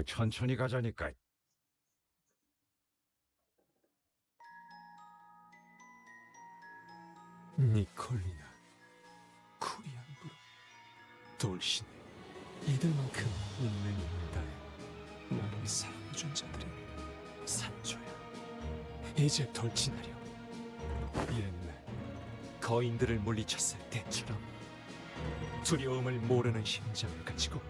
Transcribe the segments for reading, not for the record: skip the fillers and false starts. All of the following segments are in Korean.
천천히 가자니까. 니콜리나, 쿠리안브로, 돌신, 이들만큼 운명이 다해 나를 사랑해준 자들의 산조야. 이제 돌진하려. 옛날 거인들을 물리쳤을 때처럼 두려움을 모르는 심장을 가지고.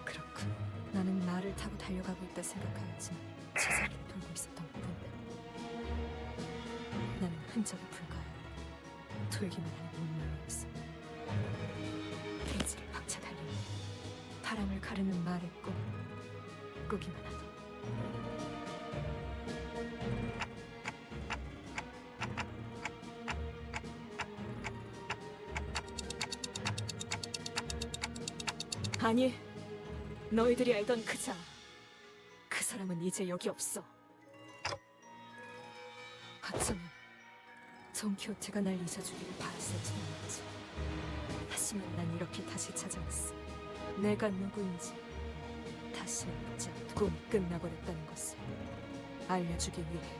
그렇군. 나는 말을 타고 달려가고 있다 생각하였지만 제자리를 돌고 있었던 뿐. 나는 흔적이 불가하여 돌기만 하는 운명이었어. 페이지를 박차 달리며 바람을 가르는 말의 꿈 꾸기만 하다. 아니, 너희들이 알던 그자, 그 사람은 이제 여기 없어. 어쩌면 돈키호테가 날 잊어주기를 바랐을지도 모르지. 하지만 난 이렇게 다시 찾아왔어. 내가 누구인지 다시 묻지 않고 꿈이 끝나버렸다는 것을 알려주기 위해.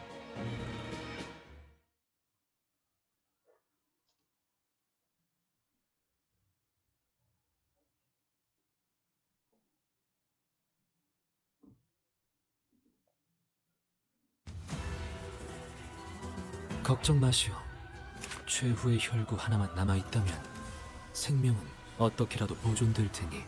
걱정 마시오. 최후의 혈구 하나만 남아있다면 생명은 어떻게라도 보존될 테니.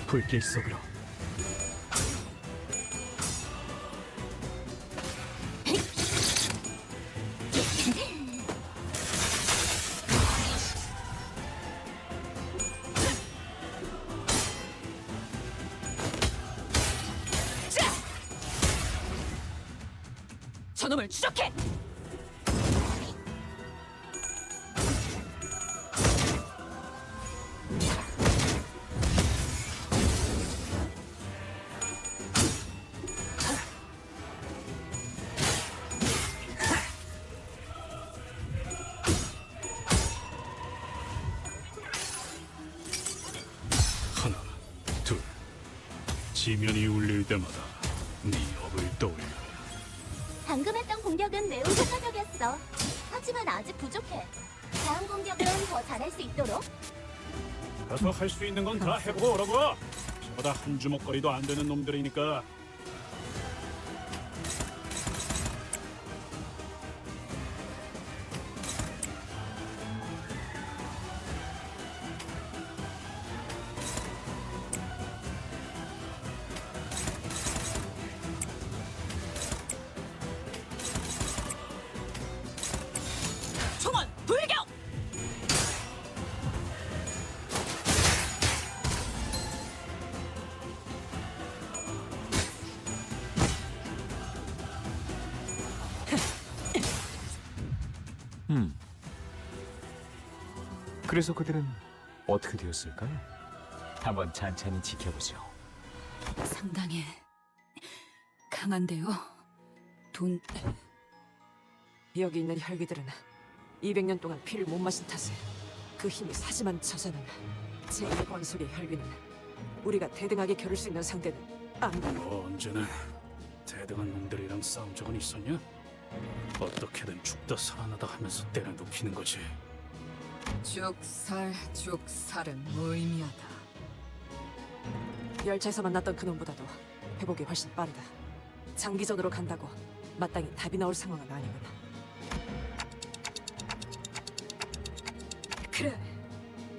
불길 속으로. 저놈을 추적해! 하나, 둘. 지면이 울릴 때마다 네 업을 떠올려. 방금 했던 공격은 매우 효과적이었어. 하지만 아직 부족해. 다음 공격은 더 잘할 수 있도록. 가서 할 수 있는 건 다 해보고 오라고. 저보다 한 주먹거리도 안 되는 놈들이니까. 총원 불격! 그래서 그들은 어떻게 되었을까요? 한번 찬찬히 지켜보죠. 상당히 강한데요. 여기 있는 혈기들은 200년 동안 피를 못 마신 탓에 그 힘이 사지만 저자는 제1권속의 혈기는 우리가 대등하게 겨룰 수 있는 상대는 아무도. 너 언제나 대등한 놈들이랑 싸운 적은 있었냐? 어떻게든 죽다 살아나다 하면서 때를 눕히는 거지. 죽살은 무의미하다. 열차에서 만났던 그놈보다도 회복이 훨씬 빠르다. 장기전으로 간다고 마땅히 답이 나올 상황은 아니구나. 그래,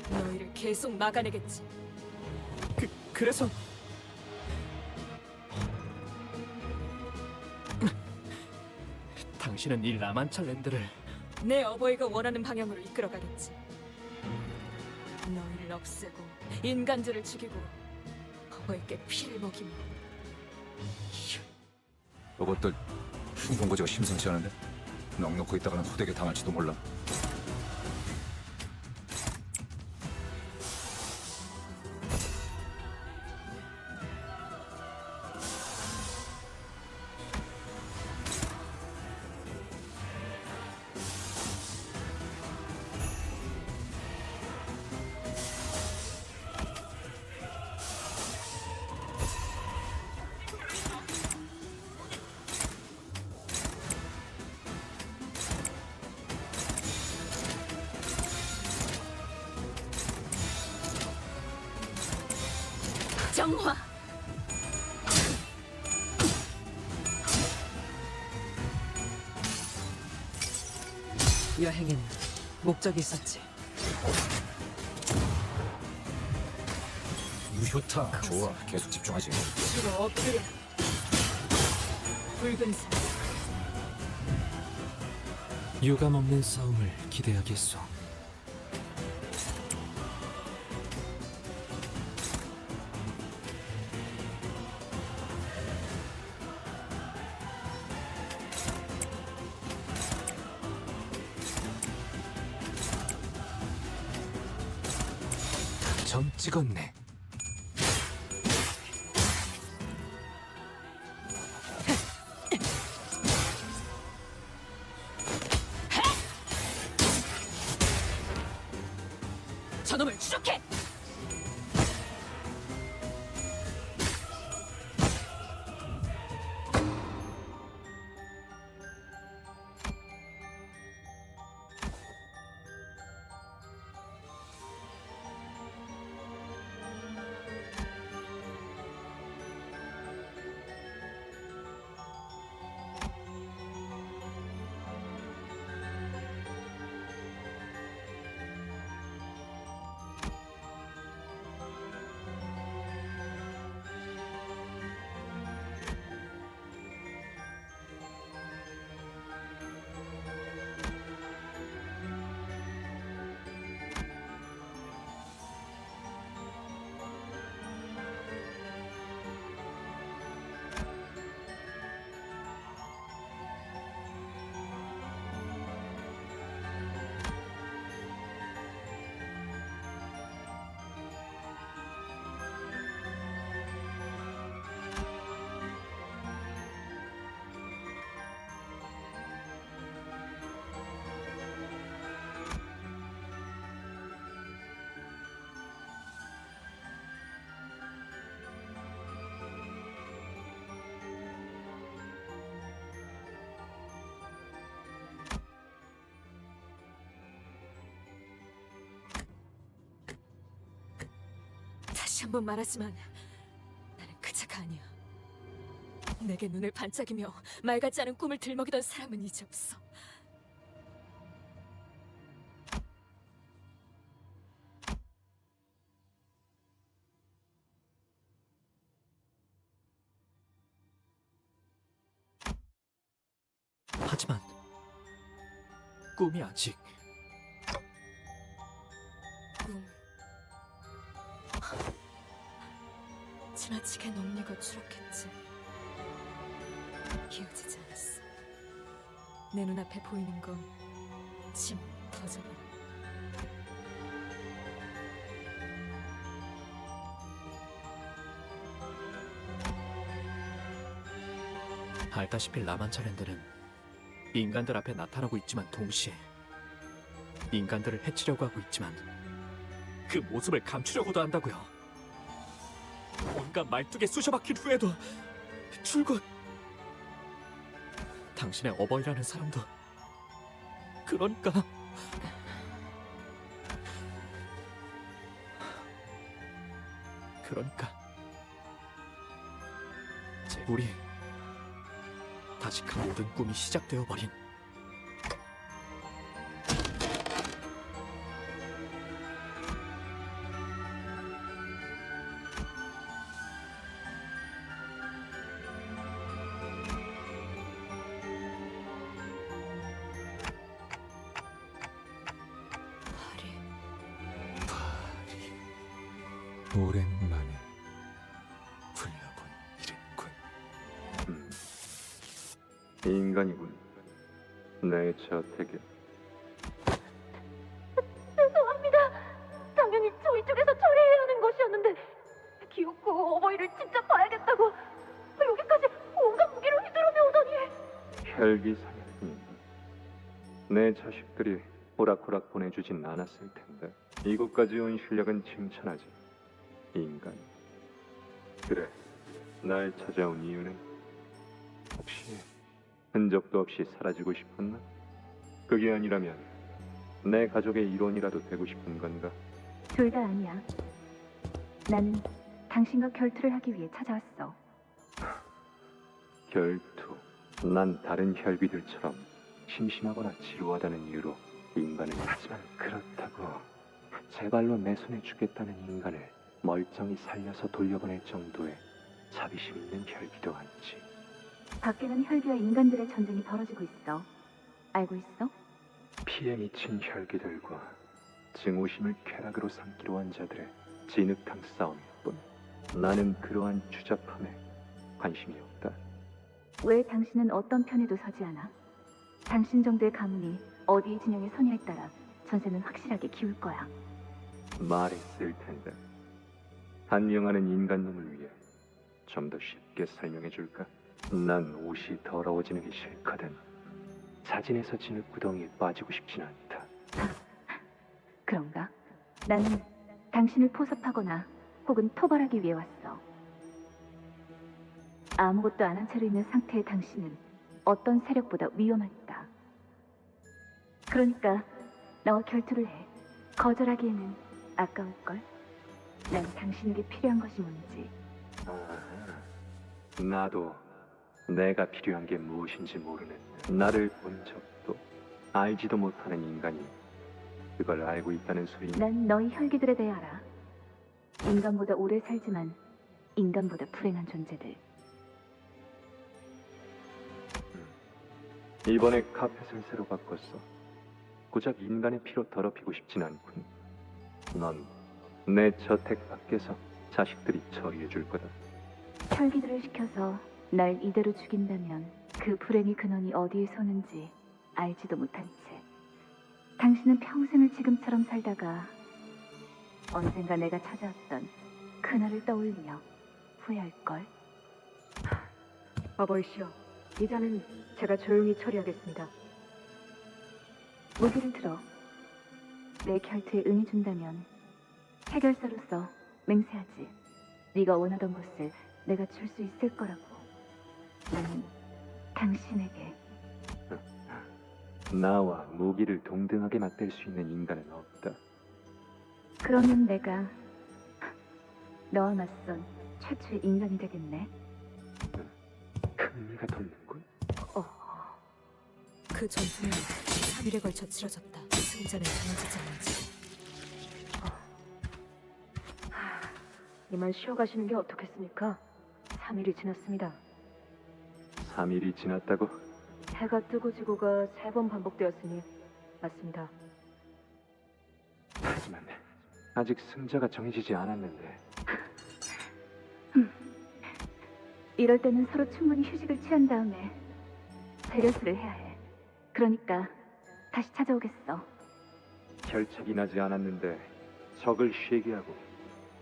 너희를 계속 막아내겠지. 그래서 당신은 이 라만차 랜드를 내 어버이가 원하는 방향으로 이끌어가겠지. 너희를 없애고 인간들을 죽이고 어버이께 피를 먹이며. 로봇들 본거지가 심상치 않은데 넉넉히 있다가는 호되게 당할지도 몰라. 정화. 여행엔 목적이 있었지. 유효타 좋아. 계속 집중하지. 주로 엎드려. 붉은색. 유감 없는 싸움을 기대하겠소. 점 찍었네. 저놈을 추적해. 다시 한번 말하지만 나는 그 자가 아니야. 내게 눈을 반짝이며 말 같지 않은 꿈을 들먹이던 사람은 이제 없어. 하지만 꿈이 아직 꿈. 지나치게浓리고 추락했지. 이어지지 않았어. 내 눈앞에 보이는 건 짐 터져버려. 알다시피 라만차랜드는 인간들 앞에 나타나고 있지만 동시에 인간들을 해치려고 하고 있지만 그 모습을 감추려고도 한다고요. 온갖 말뚝에 쑤셔박힌 후에도 줄곧 당신의 어버이라는 사람도 그러니까 우리 다시 그 모든 꿈이 시작되어 버린 파리. 오랜만에 불려본 이랬군. 인간이군. 내 저택에 죄송합니다. 당연히 저희 쪽에서 처리해야 하는 것이었는데 귀엽고 어버이를 진짜 봐야겠다고 여기까지 온갖 무기로 휘두르며 오더니 혈기사냥꾼. 내 자식들이 호락호락 보내주진 않았을 텐데 이곳까지 온 실력은 칭찬하지. 인간. 그래, 날 찾아온 이유는 혹시 흔적도 없이 사라지고 싶었나? 그게 아니라면 내 가족의 일원이라도 되고 싶은 건가? 둘 다 아니야. 나는 당신과 결투를 하기 위해 찾아왔어. 결투. 난 다른 혈귀들처럼 심심하거나 지루하다는 이유로 인간을 하지만 그렇다고 제발로 내 손에 주겠다는 인간을 멀쩡히 살려서 돌려보낼 정도의 자비심 있는 혈귀도 아니지. 밖에는 혈귀와 인간들의 전쟁이 벌어지고 있어. 알고 있어? 피에 미친 혈귀들과 증오심을 쾌락으로 삼기로 한 자들의 진흙탕 싸움일 뿐. 나는 그러한 추잡함에 관심이 없다. 왜 당신은 어떤 편에도 서지 않아? 당신 정도의 가문이 어디 진영에 서냐에 따라 전세는 확실하게 기울 거야. 말이 쓸 텐데 한명하는 인간놈을 위해 좀 더 쉽게 설명해 줄까? 난 옷이 더러워지는 게 싫거든. 사진에서 진흙 구덩이에 빠지고 싶진 않다. 그런가? 나는 당신을 포섭하거나 혹은 토벌하기 위해 왔어. 아무것도 안 한 채로 있는 상태의 당신은 어떤 세력보다 위험하니까. 그러니까 나와 결투를 해. 거절하기에는 아까울걸? 난 당신에게 필요한 것이 뭔지. 아하, 나도 내가 필요한 게 무엇인지 모르는 나를 본 적도 알지도 못하는 인간이 그걸 알고 있다는 소리. 난 너희 혈기들에 대해 알아. 인간보다 오래 살지만 인간보다 불행한 존재들. 이번에 카펫을 새로 바꿨어. 고작 인간의 피로 더럽히고 싶진 않군. 넌 내 저택 밖에서 자식들이 처리해 줄 거다. 혈기들을 시켜서 날 이대로 죽인다면 그 불행의 근원이 어디에 서는지 알지도 못한 채 당신은 평생을 지금처럼 살다가 언젠가 내가 찾아왔던 그날을 떠올리며 후회할걸. 어버이시여, 이자는 제가 조용히 처리하겠습니다. 무기를 들어. 내 결투에 응해준다면 해결사로서 맹세하지. 네가 원하던 것을 내가 줄 수 있을 거라고. 나는 당신에게. 나와 무기를 동등하게 맞댈 수 있는 인간은 없다. 그러면 내가 너와 맞선 최초의 인간이 되겠네. 흥미가 돋는군. 그 전투는 3일에 걸쳐 치러졌다. 승자는 정해지지 않은지. 이만 쉬어가시는 게 어떻겠습니까? 3일이 지났습니다. 3일이 지났다고? 해가 뜨고 지고가 3번 반복되었으니 맞습니다. 하지만 아직 승자가 정해지지 않았는데. 이럴 때는 서로 충분히 휴식을 취한 다음에 재결수를 해야 해. 그러니까 다시 찾아오겠어. 결착이 나지 않았는데 적을 쉬게 하고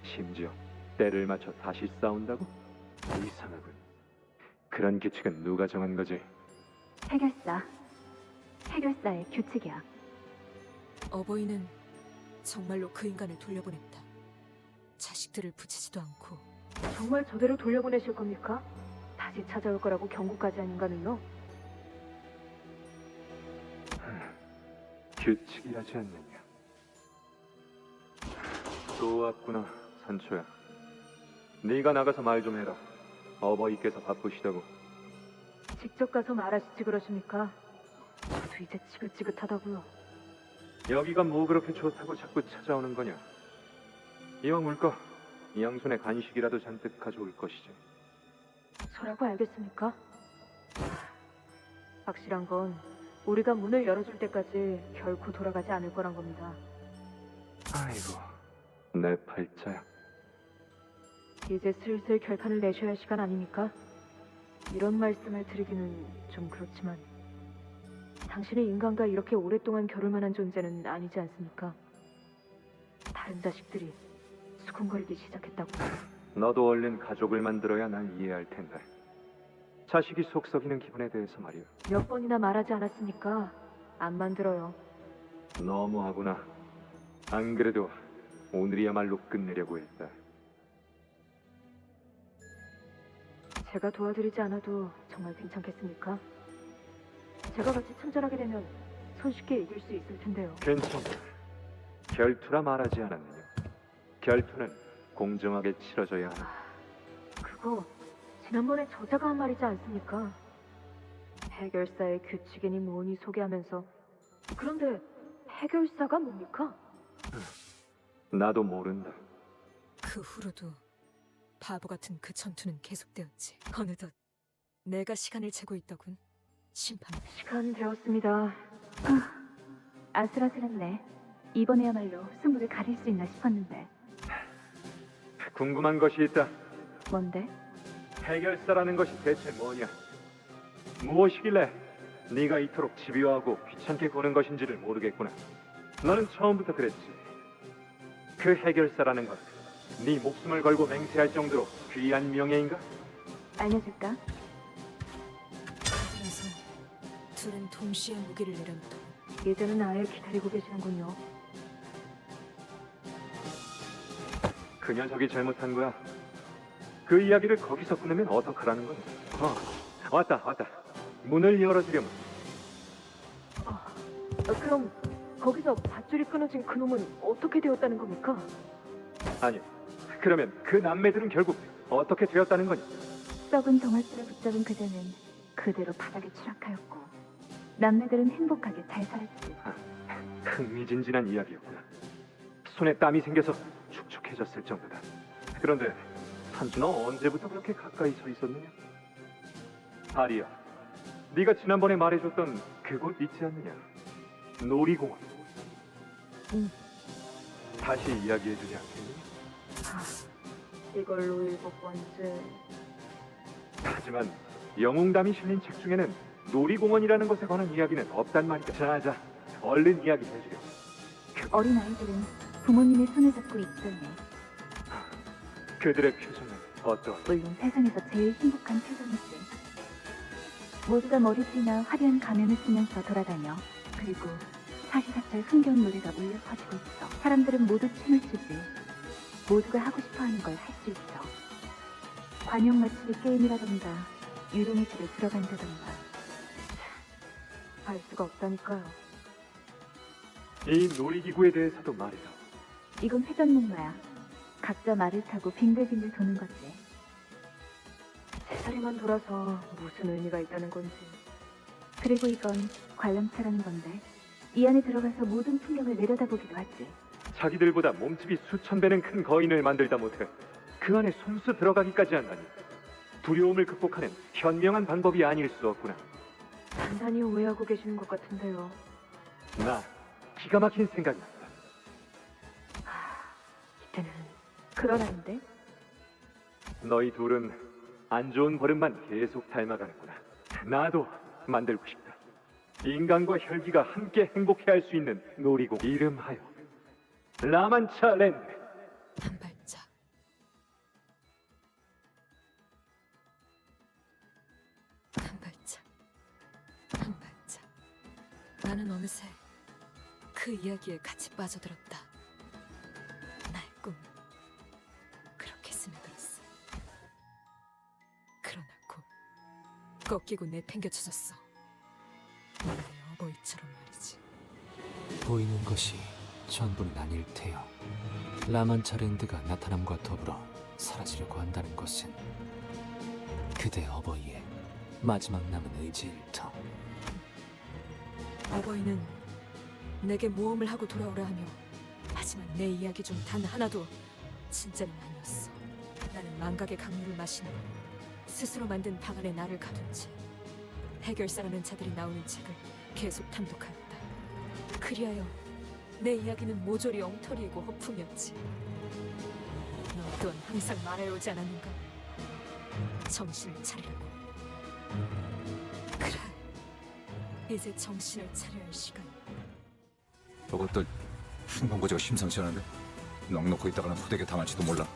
심지어 때를 맞춰 다시 싸운다고? 이상하군. 그런 규칙은 누가 정한 거지? 해결사. 해결사의 규칙이야. 어버이는 정말로 그 인간을 돌려보냈다. 자식들을 붙이지도 않고. 정말 저대로 돌려보내실 겁니까? 다시 찾아올 거라고 경고까지 한 인간을요? 규칙이라지 않느냐. 또 왔구나, 산초야. 네가 나가서 말 좀 해라. 어버이께서 바쁘시다고. 직접 가서 말하시지 그러십니까? 저도 이제 지긋지긋하다고요. 여기가 뭐 그렇게 좋다고 자꾸 찾아오는 거냐? 이왕 올 거, 이 양손에 간식이라도 잔뜩 가져올 것이지. 저라고 알겠습니까? 확실한 건 우리가 문을 열어줄 때까지 결코 돌아가지 않을 거란 겁니다. 아이고, 내 팔자야. 이제 슬슬 결판을 내셔야 할 시간 아닙니까? 이런 말씀을 드리기는 좀 그렇지만 당신이 인간과 이렇게 오랫동안 겨룰 만한 존재는 아니지 않습니까? 다른 자식들이 수군거리기 시작했다고. 너도 얼른 가족을 만들어야 날 이해할 텐데. 자식이 속 썩이는 기분에 대해서 말이야. 몇 번이나 말하지 않았습니까? 안 만들어요. 너무하구나. 안 그래도 오늘이야말로 끝내려고 했다. 제가 도와드리지 않아도 정말 괜찮겠습니까? 제가 같이 참전하게 되면 손쉽게 이길 수 있을 텐데요. 괜찮아. 결투라 말하지 않았느냐? 결투는 공정하게 치러져야 하는. 그거 지난번에 저자가 한 말이지 않습니까? 해결사의 규칙이니 뭐니 소개하면서. 그런데 해결사가 뭡니까? 나도 모른다. 그 후로도 바보 같은 그 전투는 계속되었지. 어느덧 내가 시간을 재고 있더군. 심판. 시간 되었습니다. 아슬아슬했네. 이번에야말로 승부를 가릴 수 있나 싶었는데. 궁금한 것이 있다. 뭔데? 해결사라는 것이 대체 뭐냐? 무엇이길래 네가 이토록 집요하고 귀찮게 구는 것인지를 모르겠구나. 너는 처음부터 그랬지. 그 해결사라는 것, 네 목숨을 걸고 맹세할 정도로 귀한 명예인가? 알려줄까? 그러고 나서 둘은 동시에 무기를 내려놓더군. 이제는 아예 기다리고 계시는군요. 그 녀석이 잘못한 거야. 그 이야기를 거기서 끊으면 어떡하라는 거야? 왔다. 문을 열어주려면. 그럼 거기서 밧줄이 끊어진 그놈은 어떻게 되었다는 겁니까? 아니, 그러면 그 남매들은 결국 어떻게 되었다는 거냐? 썩은 정화수를 붙잡은 그대는 그대로 바닥에 추락하였고 남매들은 행복하게 잘 살았지. 흥미진진한 이야기였구나. 손에 땀이 생겨서 축축해졌을 정도다. 그런데 산주 너 언제부터 그렇게 가까이 서 있었느냐? 다리야, 네가 지난번에 말해줬던 그곳 있지 않느냐? 놀이공원. 응. 다시 이야기해주지 않겠니? 이걸로 7번째. 하지만 영웅담이 실린 책 중에는 놀이공원이라는 것에 관한 이야기는 없단 말이다. 자, 얼른 이야기해주렴. 어린 아이들은 부모님의 손을 잡고 있었네. 그들의 표정은 어떠한? 물론 세상에서 제일 행복한 표정이지. 모두가 머리띠나 화려한 가면을 쓰면서 돌아다녀. 그리고 사시사철 흥겨운 노래가 울려 퍼지고 있어. 사람들은 모두 춤을 추지. 모두가 하고 싶어하는 걸 할 수 있어. 관용 맞추기 게임이라던가 유령의 집에 들어간다던가. 알 수가 없다니까요. 이 놀이기구에 대해서도 말이다. 이건 회전목마야. 각자 말을 타고 빙글빙글 도는 거지. 제자리만 돌아서 무슨 의미가 있다는 건지. 그리고 이건 관람차라는 건데 이 안에 들어가서 모든 풍경을 내려다보기도 하지. 자기들보다 몸집이 수천 배는 큰 거인을 만들다 못해 그 안에 손수 들어가기까지 한다니. 두려움을 극복하는 현명한 방법이 아닐 수 없구나. 단단히 오해하고 계시는 것 같은데요. 나 기가 막힌 생각이 났다. 이때는 그러라는데? 너희 둘은 안 좋은 버릇만 계속 닮아가는구나. 나도 만들고 싶다. 인간과 혈기가 함께 행복해할 수 있는 놀이공, 이름하여 라만차 랜드. 한 발짝. 한 발짝. 한 발짝. 나는 어느새 그 이야기에 같이 빠져들었다. 나의 꿈 그렇게 스며들었어. 그러나 곧 꺾이고 내팽겨쳐졌어. 나의 어버이처럼 말이지. 보이는 것이 전부는 아닐 테여. 라만차랜드가 나타남과 더불어 사라지려고 한다는 것은 그대 어버이의 마지막 남은 의지 일터. 어버이는 내게 모험을 하고 돌아오라 하며, 하지만 내 이야기 중 단 하나도 진짜는 아니었어. 나는 망각의 강물을 마시는 스스로 만든 방 안에 나를 가둔 채 해결사라는 자들이 나오는 책을 계속 탐독하였다. 그리하여 내 이야기는 모조리 엉터리이고 허풍이었지. 너 또한 항상 말해오지 않았는가? 정신을 차리라고. 그래, 이제 정신을 차려야 할 시간. 저것들 순간고지가 심상치 않은데 넉넉히 있다가는 호되게 당할지도 몰라.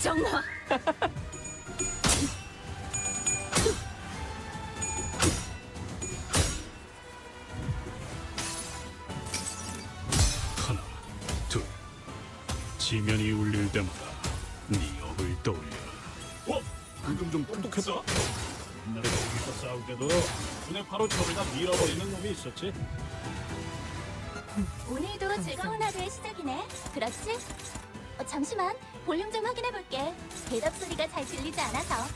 정나! 하나, 둘. 지면이 울릴 때마다 네 업을 떠올려. 방금 좀 똑똑했어. 옛날에 거기서 싸울 때도 눈에 바로 저를 다 밀어버리는 놈이 있었지. 오늘도 즐거운 하루의 시작이네. 그렇지? 잠시만, 볼륨 좀 확인해 볼게. 대답 소리가 잘 들리지 않아서.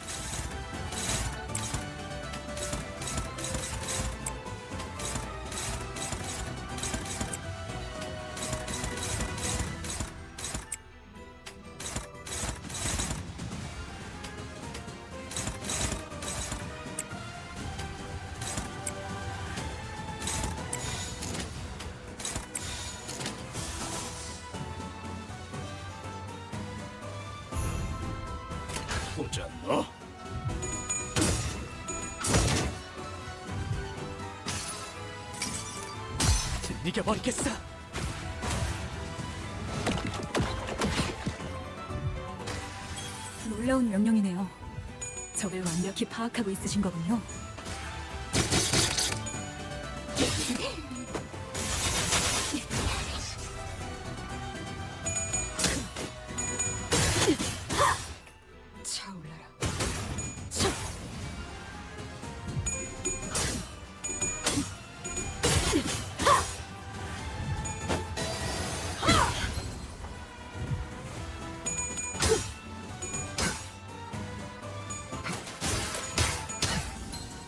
보자 너. 이겨버리겠어! 놀라운 명령이네요. 적을 완벽히 파악하고 있으신 거군요. 차올라라.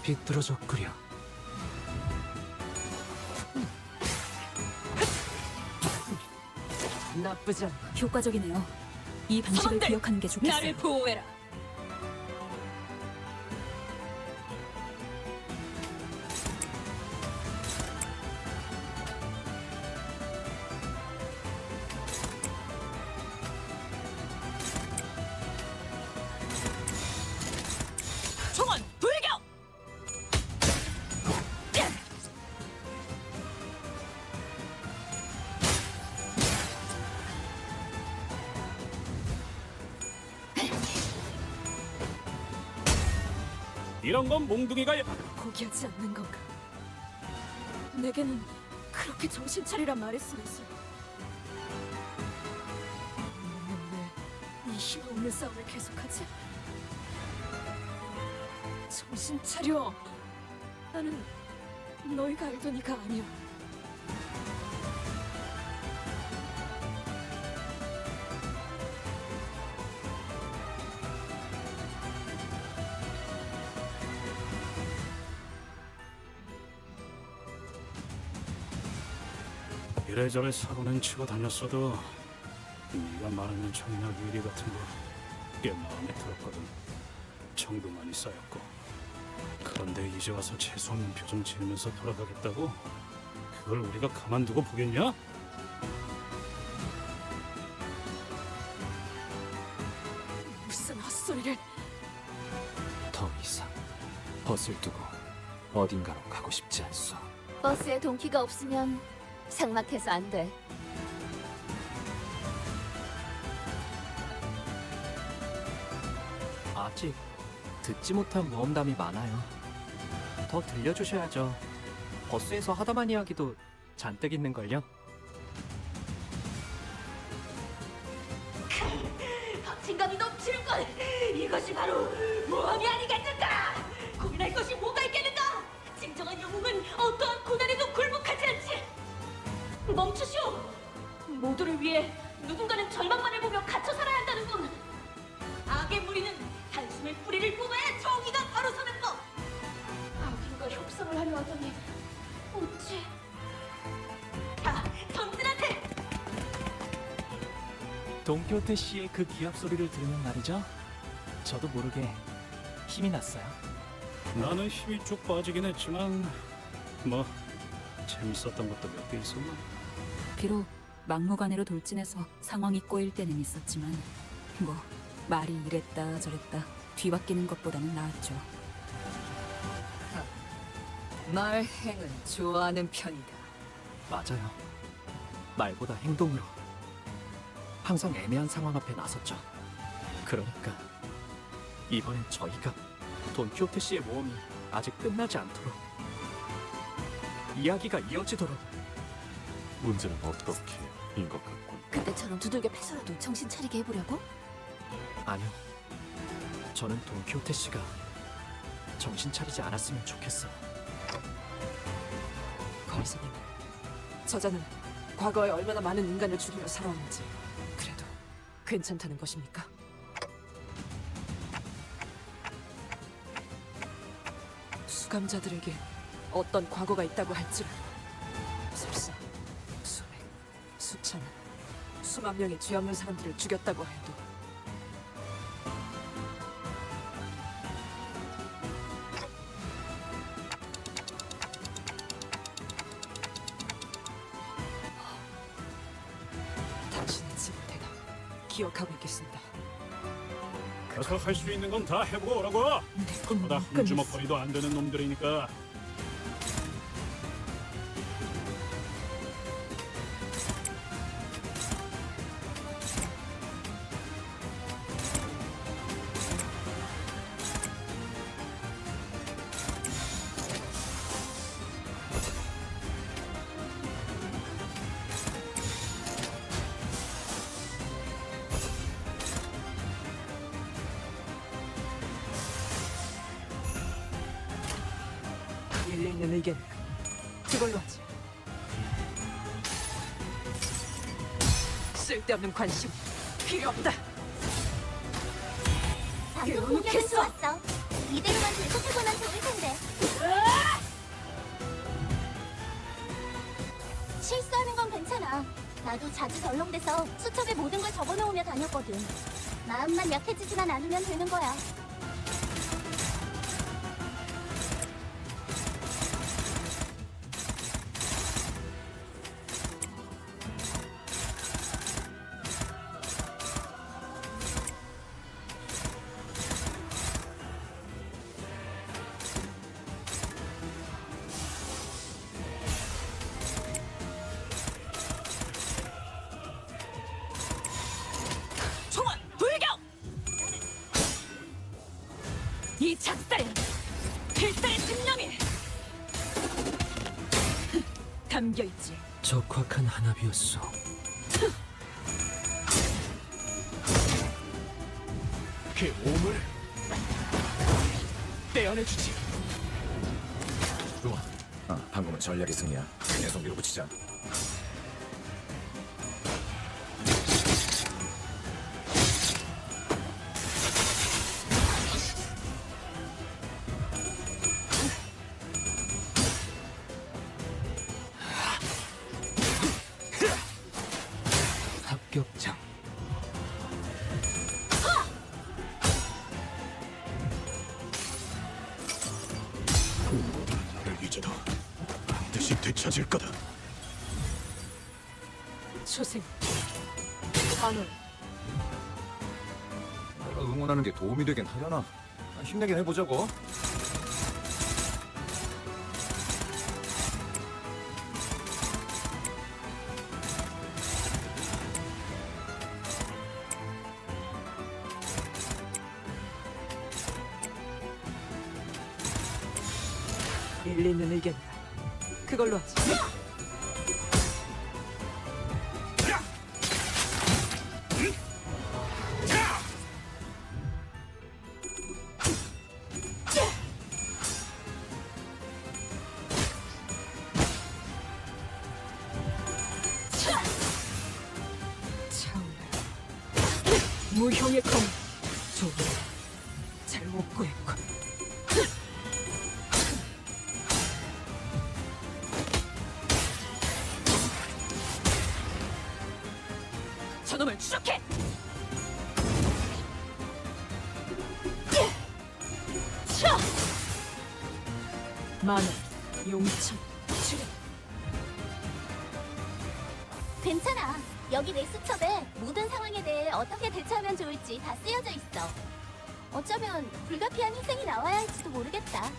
비뚤어져 끓여. 나쁘지 않아. 효과적이네요. 이 방식을 사람들! 기억하는 게 좋겠어요. 나를 보호해라. 총원 돌격! 이런 건 몽둥이가 포기하지 않는 건가? 내게는 그렇게 정신 차리란 말했으면서 왜 이 힘 없는 싸움을 계속하지? 정신 차려! 나는 너희가 알던 이가 아니야. 이래저래 사고는 치고 다녔어도 네가 말하는 청이나 유리 같은 거 꽤 마음에 들었거든. 정도 많이 쌓였고. 그런데 이제 와서 재수없는 표정 지으면서 돌아가겠다고? 그걸 우리가 가만두고 보겠냐? 무슨 헛소리를. 더 이상 벗을 두고 어딘가로 가고 싶지 않소. 버스에 동키가 없으면 삭막해서 안 돼. 아직 듣지 못한 모험담이 많아요. 더 들려주셔야죠. 버스에서 하다만 이야기도 잔뜩 있는걸요. 박진감이 넘치는군. 이것이 바로 모험이 아니겠는가. 고민할 것이 뭐가 있겠는가. 진정한 영웅은 어떠한 고난에도 굴복하지 않지. 멈추시오. 모두를 위해 누군가는 절망만을 보며 갇혀 살아야 한다는군. 악의 무리는 단숨에 뿌리를 뽑아야 정의가 바로 서는 것. 악인과 협상을 하려 하더니 어찌 다 전진하세. 돈키호테 씨의 그 기합 소리를 들으면 말이죠. 저도 모르게 힘이 났어요. 나는 힘이 쭉 빠지긴 했지만 뭐 재밌었던 것도 몇 개 있었나? 비록 막무가내로 돌진해서 상황이 꼬일 때는 있었지만 뭐 말이 이랬다 저랬다 뒤바뀌는 것보다는 나았죠. 말행은 좋아하는 편이다. 맞아요. 말보다 행동으로 항상 애매한 상황 앞에 나섰죠. 그러니까 이번엔 저희가 돈키호테 씨의 모험이 아직 끝나지 않도록 이야기가 이어지도록. 문제는 어떻게 인 것 같군. 그때처럼 두들겨 패서라도 정신 차리게 해보려고? 아니요. 저는 돈키호테 씨가 정신 차리지 않았으면 좋겠어요. 거리사님, 저자는 과거에 얼마나 많은 인간을 죽이며 살아왔는지 그래도 괜찮다는 것입니까? 수감자들에게 어떤 과거가 있다고 할지라도 설사 수백, 수천, 수만 명의 죄 없는 사람들을 죽였다고 해도 당신의 지구대가 기억하고 있겠습니다. 가서 할 수 있는 건 다 해보고 오라고. 그보다 한 주먹거리도 안 되는 놈들이니까. 일리 있는 의견 그걸로 하지. 쓸데없는 관심 필요 없다. 방금 공격은 좋았어. 이대로만 계속해보면 좋을 텐데. 실수하는 건 괜찮아. 나도 자주 덜렁대서 수첩에 모든 걸 적어놓으며 다녔거든. 마음만 약해지지만 않으면 되는 거야. 총원 불격! 이 작살에 필살의 집념이 담겨있지. 적확한 한압이었어. 그 몸을 떼어내주지. 좋아. 방금은 전략의 승리야. 계속 밀어붙이자. 합격장. 나를 잊어도 반드시 되찾을 거다. 초생 반월 내가 응원하는 게 도움이 되긴 하려나? 힘내긴 해보자고. 일리 있는 의견이다. 그걸로 하지. 차오르. 무형의 검. 좋은. 잘못 구했군. 저놈을 추적해! 만원, 용천, 출연. 괜찮아. 여기 내 수첩에 모든 상황에 대해 어떻게 대처하면 좋을지 다 쓰여져 있어. 어쩌면 불가피한 희생이 나와야 할지도 모르겠다.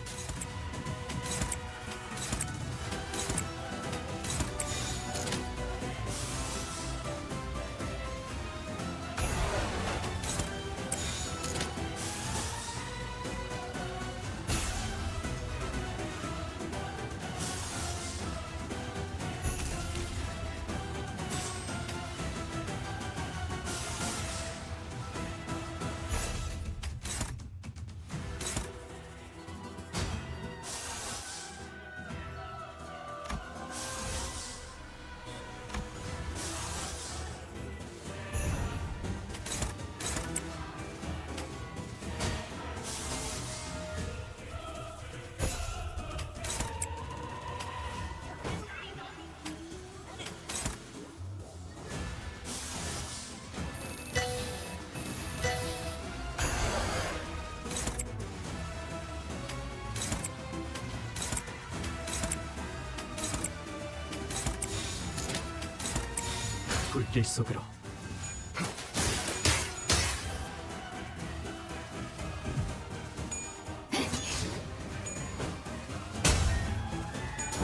불길 속으로.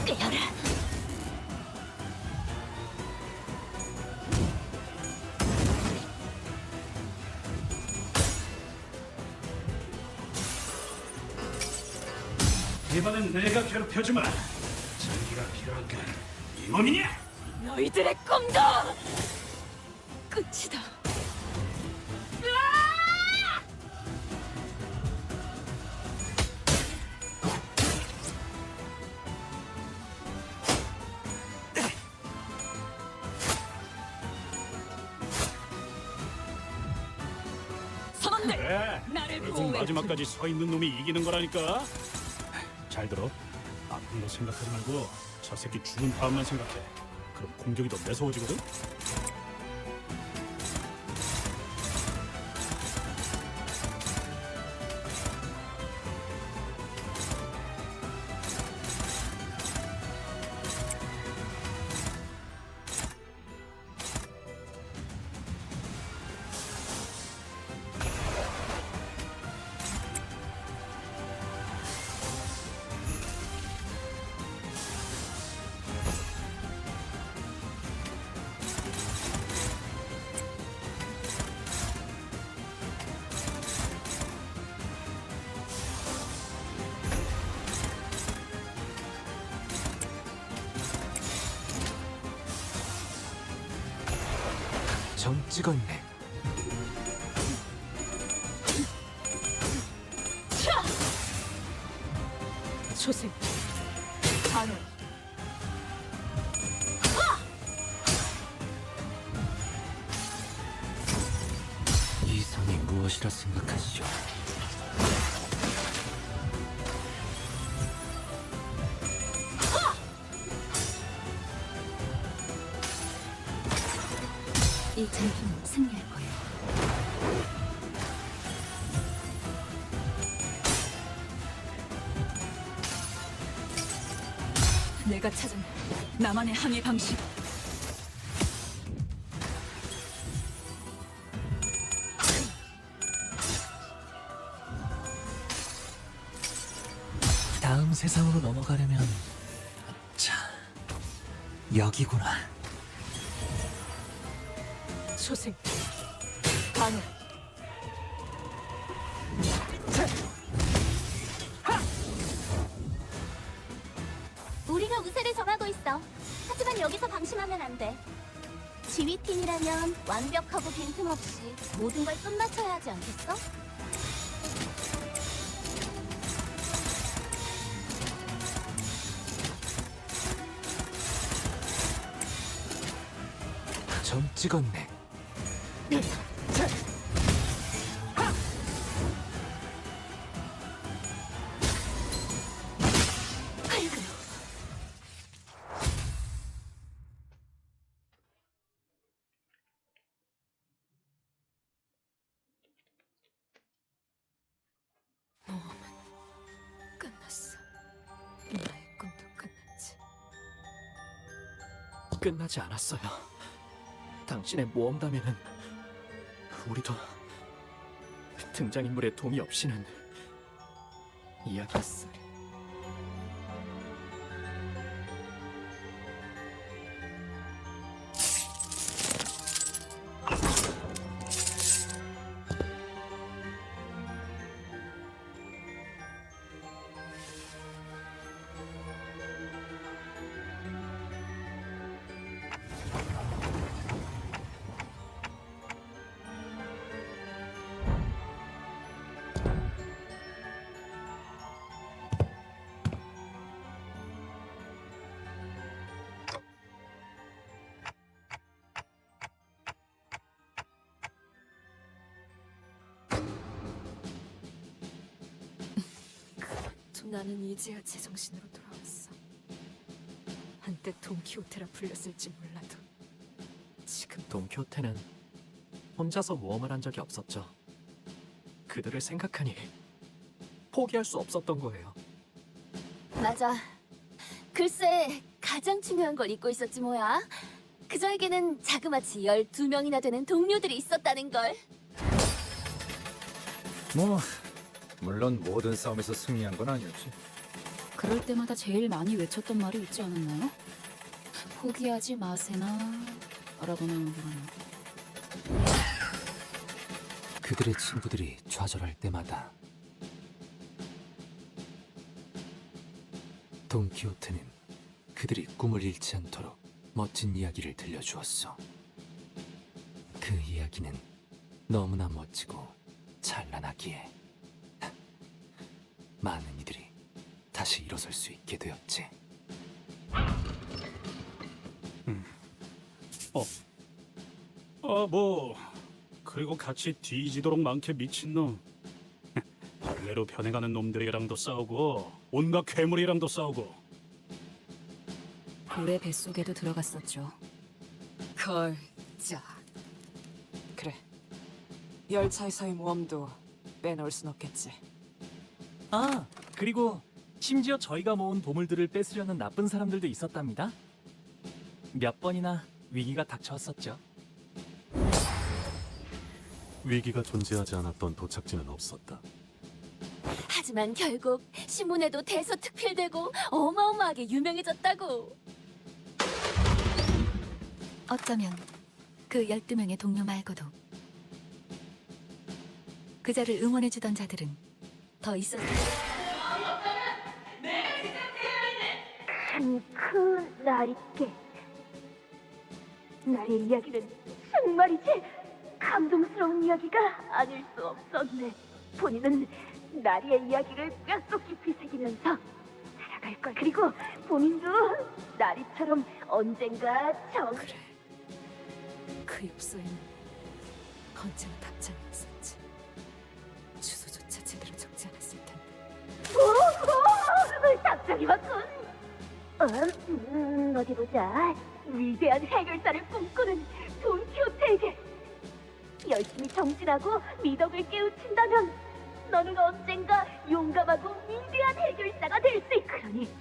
끄여라. 이번엔 내가 괴롭혀주마. 자기가 필요한 건 이 몸이냐? 너희들의 꿈도 끝이다. 선원들, 그래. 나를 결국 보호해. 마지막까지 서 있는 놈이 이기는 거라니까. 잘 들어. 아픈 거 생각하지 말고 저 새끼 죽은 다음만 생각해. 그럼 공격이 더 매서워지거든. 정 찍었네. 초생, 반원. 이 선이 무엇이라 생각하시죠? 이 전투는 승리할 거예요. 내가 찾은 나만의 항해 방식. 다음 세상으로 넘어가려면 자, 여기구나. 초생, 반원. 전혀 우세를 점하고 있어. 하지만 여기서 방심하면 안 돼. 지휘팀이라면 완벽하고 빈틈없이 모든 걸 끝마쳐야 하지 않겠어? 점 찍었네. 끝났어. 나의 꿈도 끝났지. 끝나지 않았어요. 당신의 모험담에는 우리도 등장인물의 도움이 없이는 이야기했어. 나는 이제야 제정신으로 돌아왔어. 한때 돈키호테라 불렸을지 몰라도 지금 돈키호테는 혼자서 모험을 한 적이 없었죠. 그들을 생각하니 포기할 수 없었던 거예요. 맞아. 글쎄, 가장 중요한 걸 잊고 있었지 뭐야. 그저에게는 자그마치 12명이나 되는 동료들이 있었다는 걸. 뭐 물론 모든 싸움에서 승리한 건 아니었지. 그럴 때마다 제일 많이 외쳤던 말이 있지 않았나요? 포기하지 마세나 라고 나오는 그들의 친구들이 좌절할 때마다 돈키호테는 그들이 꿈을 잃지 않도록 멋진 이야기를 들려주었어. 그 이야기는 너무나 멋지고 찬란하기에 많은 이들이 다시 일어설 수 있게 되었지. 뭐 그리고 같이 뒤지도록 많게 미친놈. 전례로 변해가는 놈들이랑도 싸우고 온갖 괴물이랑도 싸우고. 불의 뱃속에도 들어갔었죠. 걸작. 그래. 열차에서의 모험도 빼놓을 순 없겠지. 아, 그리고 심지어 저희가 모은 보물들을 뺏으려는 나쁜 사람들도 있었답니다. 몇 번이나 위기가 닥쳐왔었죠. 위기가 존재하지 않았던 도착지는 없었다. 하지만 결국 신문에도 대서특필되고 어마어마하게 유명해졌다고. 어쩌면 그 12명의 동료 말고도 그자를 응원해주던 자들은 더 있었다. 큰 나리께 나리의 이야기는 정말이지 감동스러운 이야기가 아닐 수 없었네. 본인은 나리의 이야기를 뼛속 깊이 새기면서 살아갈 걸. 그리고 본인도 나리처럼 언젠가 그래. 그 엽서에는 언제나 답장이 있었지. 주소조차 제대로 적지 않았을 텐데. 오, 답장이 왔군. 어디 보자. 위대한 해결사를 꿈꾸는 돈키호테에게 열심히 정진하고 미덕을 깨우친다면 너는 언젠가 용감하고 위대한 해결사가 될 수 있고, 그러니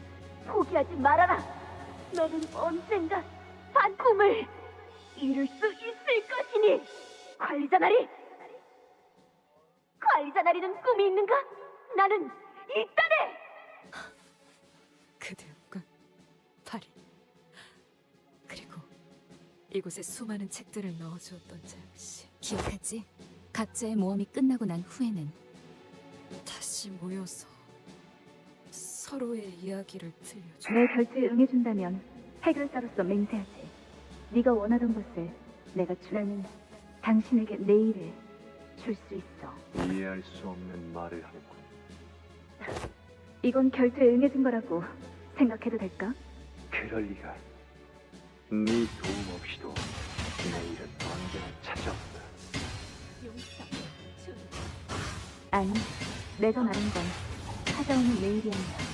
포기하지 말아라. 너는 언젠가 반 꿈을 이룰 수 있을 것이니. 관리자 나리, 관리자 나리는 꿈이 있는가? 나는 있다네. 그대였군, 파리. 그리고 이곳에 수많은 책들을 넣어주었던 자 역시 기억하지? 각자의 모험이 끝나고 난 후에는 다시 모여서 서로의 이야기를 들려줘. 내 결제에 응해준다면 해결사로서 맹세하지. 네가 원하던 것을 내가 주라면 당신에게 내일을 줄 수 있어. 이해할 수 없는 말을 하는군. 이건 결제에 응해준 거라고 생각해도 될까? 그럴 리가. 네 도움 없이도 내일은 언제나 찾아온다. 용서, 준. 아니, 내가 말한 건 찾아오는 내일이 아니라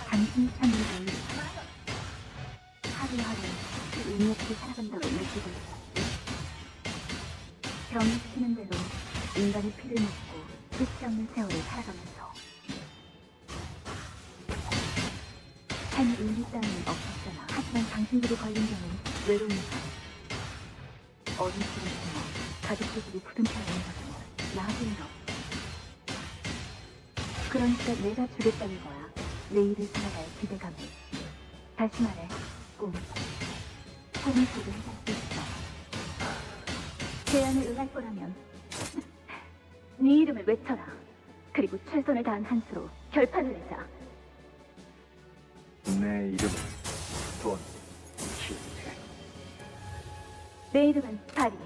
당신이 찾는 내일. 하루하루 의미 없이 살아간다고 느끼고 있어. 병시키는 대로 인간의 피를 먹고 끝이 없는 세월을 살아가면서 삶의 의미 따위는 없었잖아. 하지만 당신들이 걸린 병은 외로움이다. 어린 시절부터 가족들끼리 부둥켜 안는 것은 나한테는 없어. 그러니까 내가 주겠다는 거야. 내일을 살아갈 기대감을. 다시 말해, 꿈. 꿈을 꾸도 해볼 수 있어. 제안을 응할 거라면 네 이름을 외쳐라. 그리고 최선을 다한 한 수로 결판을 내자. 내 이름은 돈 키네. 내 이름은 바리.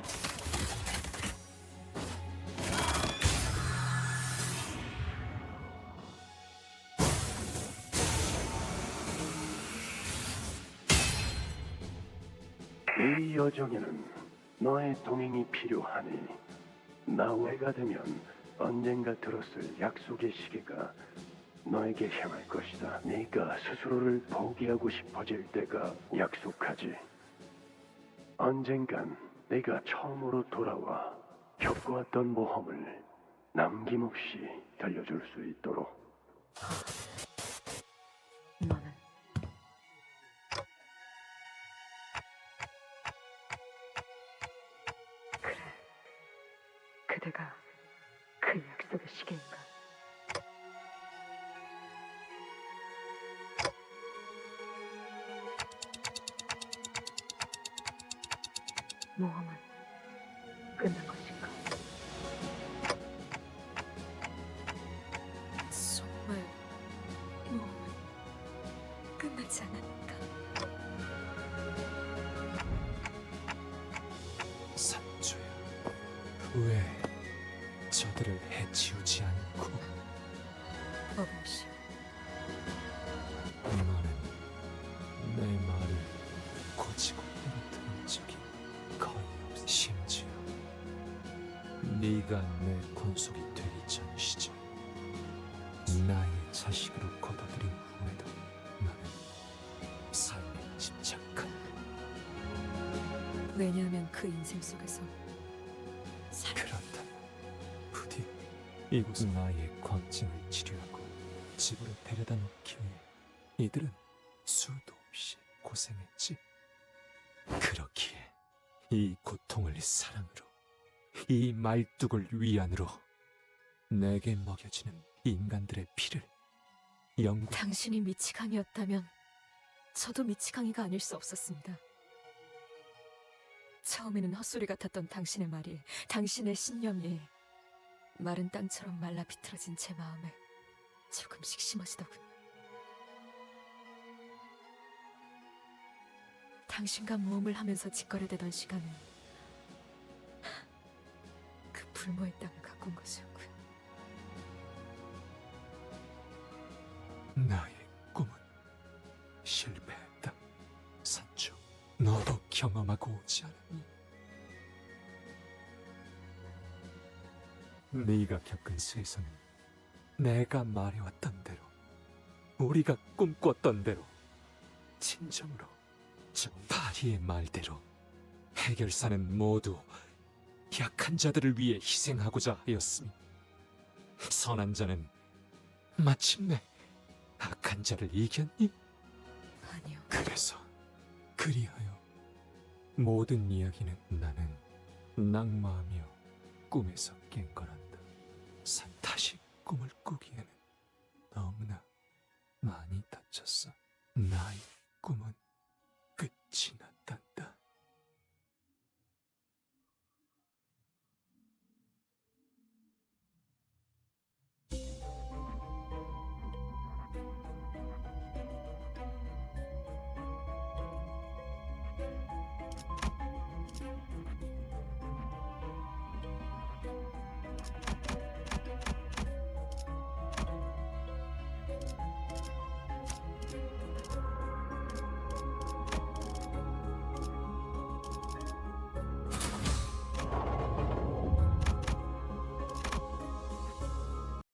이 여정에는 너의 동행이 필요하니 나회가 되면 언젠가 들었을 약속의 시계가 너에게 향할 것이다. 네가 스스로를 포기하고 싶어질 때가 약속하지. 언젠간 내가 처음으로 돌아와 겪어왔던 모험을 남김없이 들려줄 수 있도록. 너는 그래, 그대가 그 약속의 시계인가? 모험은 끝난 것인가? 정말 모험은 끝나지 않았는가? 산조야, 왜 저들을 해치우지 않고 어봉시, 너는 내 말을 고치고 들은 적이 거의 없어. 심지어 네가 내 권속이 되기 전 시절 나의 자식으로 거둬들인 후에도 나는 삶에 집착한. 왜냐하면 그 인생 속에서 그렇다면 부디 이곳 나의 광증을 치료하고 집으로 데려다 놓기 위해 이들은 수도 없이 고생했지. 그렇기에 이 고통을 사랑으로, 이 말뚝을 위안으로 내게 먹여지는 인간들의 피를 영구. 당신이 미치광이었다면 저도 미치광이가 아닐 수 없었습니다. 처음에는 헛소리 같았던 당신의 말이, 당신의 신념이 마른 땅처럼 말라 비틀어진 제 마음에 조금씩 심어지더군요. 당신과 모험을 하면서 짓거려대던 시간은 그 불모의 땅을 가꾼 것이었고요. 나의 꿈은 실패했다. 산초, 너도 경험하고 오지 않았니? 네가 겪은 세상은 내가 말해왔던 대로, 우리가 꿈꿨던 대로, 진정으로 저 바리의 말대로 해결사는 모두 약한 자들을 위해 희생하고자 하였으니 선한 자는 마침내 악한 자를 이겼니? 아니요. 그래서 그리하여 모든 이야기는 나는 낙마하며 꿈에서 깬 거란다. 다시 꿈을 꾸기에는 너무나 많이 다쳤어. 나의